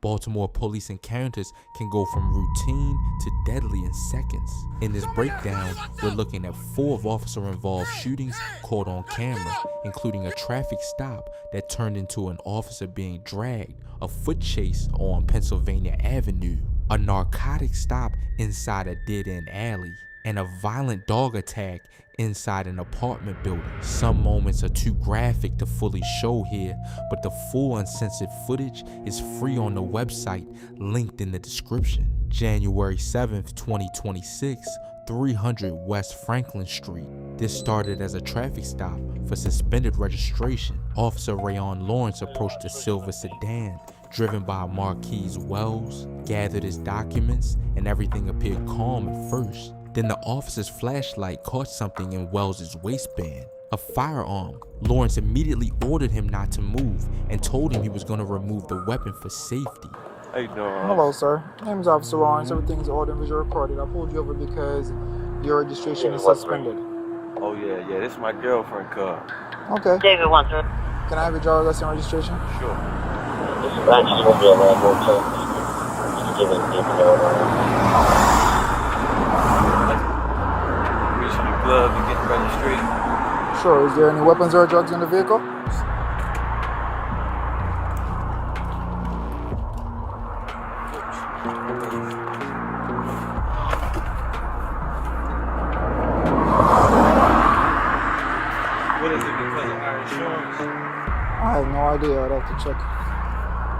Baltimore police encounters can go from routine to deadly in seconds. In this breakdown, we're looking at 4 officer-involved shootings caught on camera, including a traffic stop that turned into an officer being dragged, a foot chase on Pennsylvania Avenue, a narcotics stop inside a dead-end alley, and a violent dog attack inside an apartment building. Some moments are too graphic to fully show here, but the full uncensored footage is free on the website linked in the description. January 7th, 2026, 300 West Franklin Street. This started as a traffic stop for suspended registration. Officer Rayon Lawrence approached a silver sedan driven by Marquise Wells, gathered his documents, and everything appeared calm at first. Then the officer's flashlight caught something in Wells's waistband, a firearm. Lawrence immediately ordered him not to move and told him he was going to remove the weapon for safety. How you doing? Hello, sir. My name is Officer Lawrence. Everything's audio and visual recorded. I pulled you over because your registration is suspended. Oh, yeah. This is my girlfriend car. Okay. David wants her. Can I have your driver's license and registration? Sure. This is Ranches will be a landlord too. Just giving people Reach the glove and get the registry. Sure. Is there any weapons or drugs in the vehicle? What is it, because of our insurance? I have no idea. I'd have to check.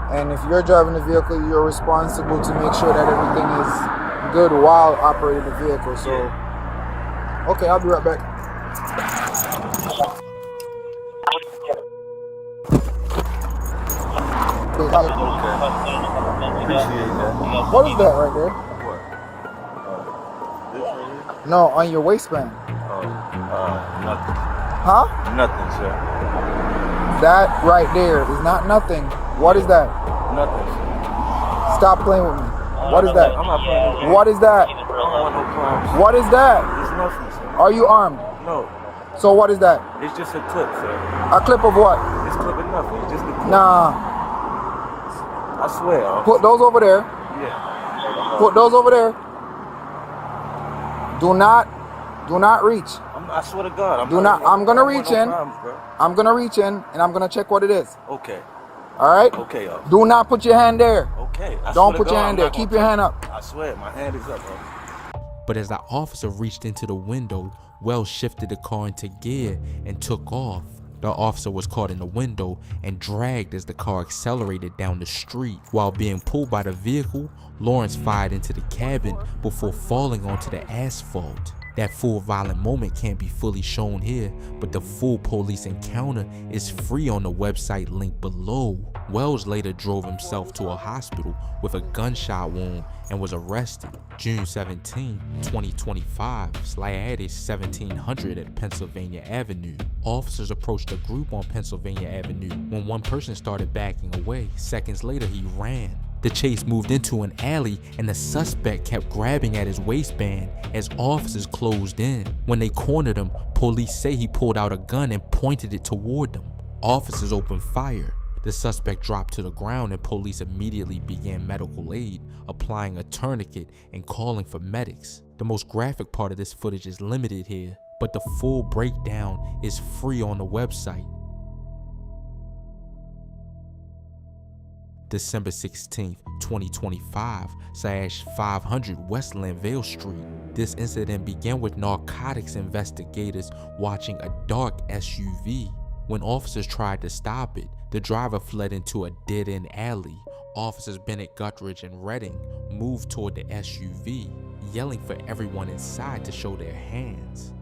And if you're driving the vehicle, you're responsible to make sure that everything is good while operating the vehicle. So, okay, I'll be right back. Okay. Appreciate that. What is that right there? What? This right here? No, on your waistband. Nothing. Huh? Nothing, sir. That right there is not nothing. What is that? Nothing, sir. Stop playing with me. What is that? I'm not playing with you. What is that? I don't want no problems. What is that? It's nothing, sir. Are you armed? No. So what is that? It's just a clip, sir. A clip of what? It's clipping nothing. It's just a clip. Nah. I swear. Put those over there. Yeah. Put those over there. Do not reach. I swear to God. I'm gonna reach in. Problems, bro. I'm gonna reach in and I'm gonna check what it is. Okay. All right? Okay, Do not put your hand there. Okay. Don't put your hand there. Keep your hand up. I swear, my hand is up, bro. But as the officer reached into the window, Wells shifted the car into gear and took off. The officer was caught in the window and dragged as the car accelerated down the street. While being pulled by the vehicle, Lawrence fired into the cabin before falling onto the asphalt. That full violent moment can't be fully shown here, but the full police encounter is free on the website linked below. Wells later drove himself to a hospital with a gunshot wound and was arrested. June 17, 2025, Sliatis 1700 at Pennsylvania Avenue. Officers approached a group on Pennsylvania Avenue when one person started backing away. Seconds later, he ran. The chase moved into an alley and the suspect kept grabbing at his waistband as officers closed in. When they cornered him, police say he pulled out a gun and pointed it toward them. Officers opened fire. The suspect dropped to the ground and police immediately began medical aid, applying a tourniquet and calling for medics. The most graphic part of this footage is limited here, but the full breakdown is free on the website. December 16th, 2025, /500 West Lanvale Street. This incident began with narcotics investigators watching a dark SUV. When officers tried to stop it, the driver fled into a dead-end alley. Officers Bennett, Guthridge, and Redding moved toward the SUV, yelling for everyone inside to show their hands.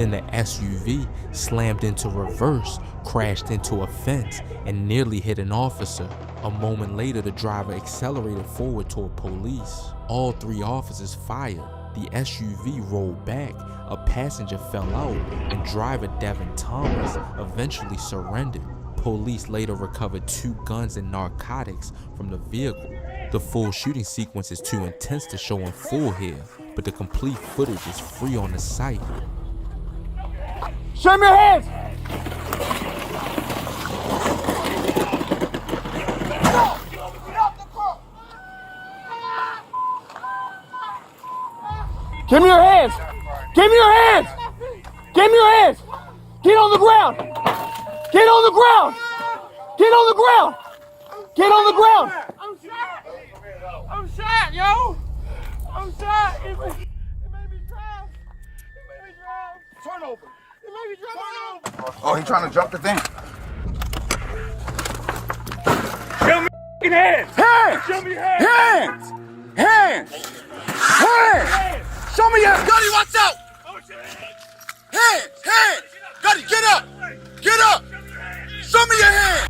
Then the SUV slammed into reverse, crashed into a fence, and nearly hit an officer. A moment later, the driver accelerated forward toward police. All 3 officers fired. The SUV rolled back, a passenger fell out, and driver Devin Thomas eventually surrendered. Police later recovered 2 guns and narcotics from the vehicle. The full shooting sequence is too intense to show in full here, but the complete footage is free on the site. Show me your hands! Give me your hands! Give me your hands! Give me your hands! Get on the ground! Get on the ground! Get on the ground! Get on the ground! I'm shot! I'm shot, yo! I'm shot! It made me drive! It made me drive! Turn over! It made me drive! Turn over! Oh, he trying to jump the thing. Show me your hands! Hands! Show me your hands! Hands! Hands! Hands! Show me your Gunny, watch out! Oh, shit! Hands! Hands! Gunny, get up! Get up! Show me your hands!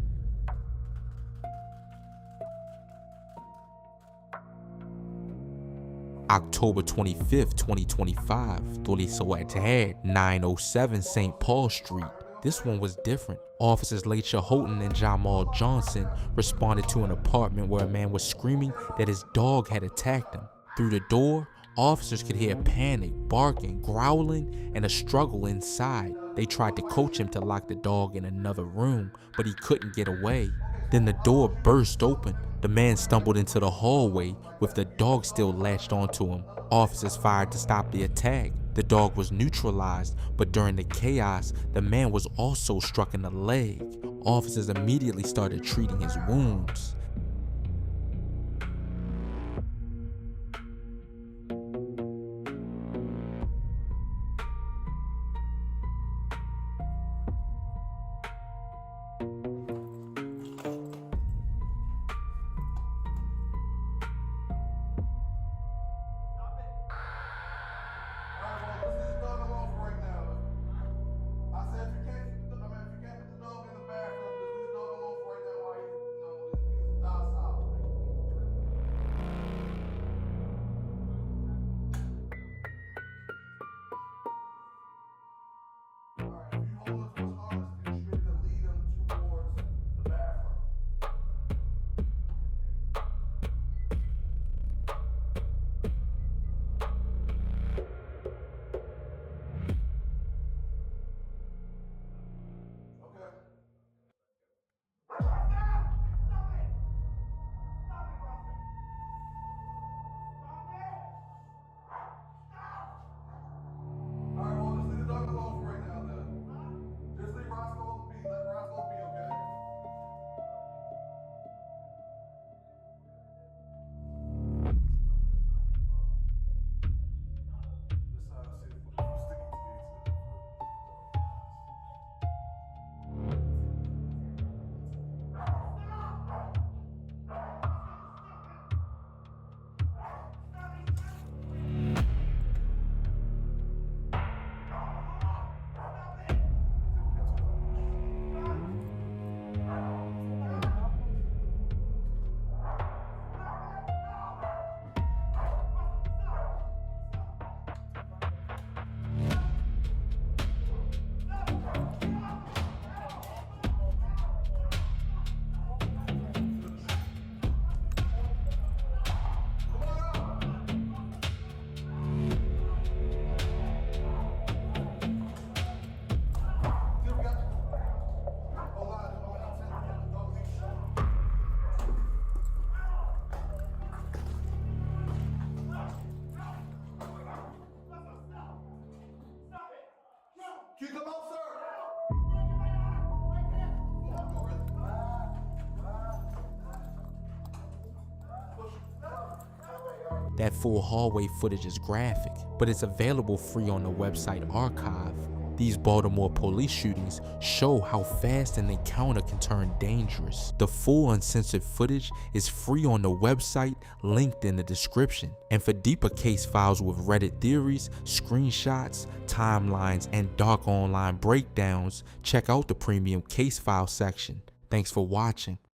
October 25th, 2025, Tuliso at Head, 907 St. Paul Street. This one was different. Officers Laisha Houghton and Jamal Johnson responded to an apartment where a man was screaming that his dog had attacked him. Through the door, officers could hear panic, barking, growling, and a struggle inside. They tried to coach him to lock the dog in another room, but he couldn't get away. Then the door burst open. The man stumbled into the hallway with the dog still latched onto him. Officers fired to stop the attack. The dog was neutralized, but during the chaos, the man was also struck in the leg. Officers immediately started treating his wounds. That full hallway footage is graphic, but it's available free on the website archive. These Baltimore police shootings show how fast an encounter can turn dangerous. The full uncensored footage is free on the website linked in the description. And for deeper case files with Reddit theories, screenshots, timelines, and dark online breakdowns, check out the premium case file section. Thanks for watching.